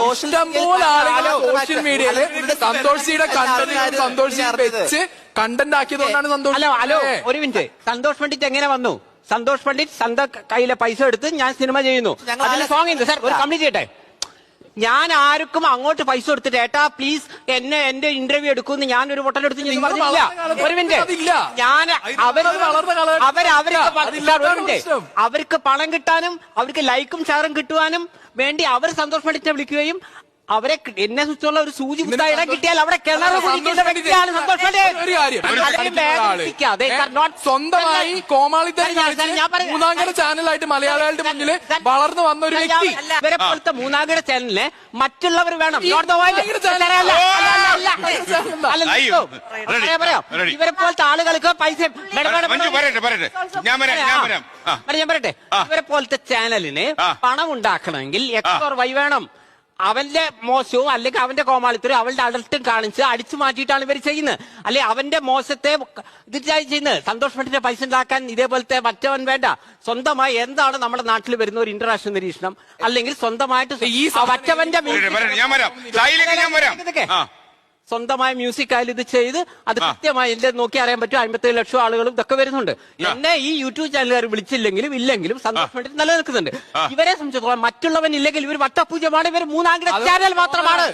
ഇഷ്ടംപോലെ ആളുകൾ സോഷ്യൽ മീഡിയയില് സന്തോഷിയുടെ കണ്ടന്റ് സന്തോഷി വെച്ച് കണ്ടന്റ് ആക്കിയതുകൊണ്ടാണ് സന്തോഷം. ഹലോ ഒരു മിനിറ്റ്, സന്തോഷ് പണ്ഡിറ്റ് എങ്ങനെ വന്നു? സന്തോഷ് പണ്ഡിറ്റ് സ്വന്തം കയ്യിലെ പൈസ എടുത്ത് ഞാൻ സിനിമ ചെയ്യുന്നു, അതിന് സോങ് ചെയ്യുന്നു. സാർ ഒരു കംപ്ലീറ്റ് ചെയ്യട്ടെ. ഞാൻ ആർക്കും അങ്ങോട്ട് പൈസ കൊടുത്തിട്ട് ഏട്ടാ പ്ലീസ് എന്റെ ഇന്റർവ്യൂ എടുക്കുമെന്ന് ഞാൻ ഒരു ഹോട്ടൽ എടുത്ത് പറഞ്ഞില്ല. ഒരു മിനിറ്റ്, ഞാൻ അവർക്ക് പണം കിട്ടാനും അവർക്ക് ലൈക്കും ഷെയറും കിട്ടുവാനും വേണ്ടി അവർ സന്തോഷ് പണ്ഡിറ്റിനെ വിളിക്കുകയും അവരെ എന്നെ കുറിച്ചുള്ള ഒരു സൂചി പുസ്തകം കിട്ടിയാൽ അവിടെ കിണർ കുടിക്കുന്ന വ്യക്തിയാണ് സന്തോഷ് പണ്ഡിറ്റ്. സ്വന്തമായി മൂന്നാംകട ചാനലായിട്ട് മലയാളികളുടെ മുന്നിൽ വളർന്നു വന്ന ഒരു വ്യക്തി. ഇവരെ പോലത്തെ മൂന്നാംകട ചാനലിനെ മറ്റുള്ളവർ വേണം. പറയാം, ഇവരെ പോലത്തെ ആളുകൾക്ക് പൈസ ഞാൻ പറയട്ടെ, ഇവരെ പോലത്തെ ചാനലിന് പണം ഉണ്ടാക്കണമെങ്കിൽ എക്സ് വൈ വേണം. അവന്റെ മോശവും അല്ലെങ്കിൽ അവന്റെ കോമാളിത്തരും അവളുടെ അഡൽട്ടും കാണിച്ച് അടിച്ചു മാറ്റിയിട്ടാണ് ഇവർ ചെയ്യുന്നത്. അല്ലെ അവന്റെ മോശത്തെ ഇതിട്ടായി ചെയ്യുന്നത്. സന്തോഷ് പണ്ഡിറ്റിന്റെ പൈസ ഉണ്ടാക്കാൻ ഇതേപോലത്തെ മറ്റവൻ വേണ്ട. സ്വന്തമായി എന്താണ് നമ്മുടെ നാട്ടിൽ വരുന്ന ഒരു ഇന്റർനാഷണൽ നിരീക്ഷണം, അല്ലെങ്കിൽ സ്വന്തമായിട്ട് ഈ മറ്റവന്റെ സ്വന്തമായ മ്യൂസിക് ആയാലും ഇത് ചെയ്ത് അത് കൃത്യമായി എന്റെ നോക്കി അറിയാൻ പറ്റും. 57 ലക്ഷം ആളുകളും ഇതൊക്കെ വരുന്നുണ്ട്. എന്നെ ഈ യൂട്യൂബ് ചാനലുകാർ വിളിച്ചില്ലെങ്കിലും ഇല്ലെങ്കിലും സന്തോഷ് പണ്ഡിറ്റ് നിലനിൽക്കുന്നുണ്ട്. ഇവരെ സംബന്ധിച്ചിടത്തോളം മറ്റുള്ളവൻ ഇല്ലെങ്കിൽ ഇവർ വട്ടപൂജ്യമാണ്. ഇവർ മൂന്നാംകിട ചാനൽ മാത്രമാണ്.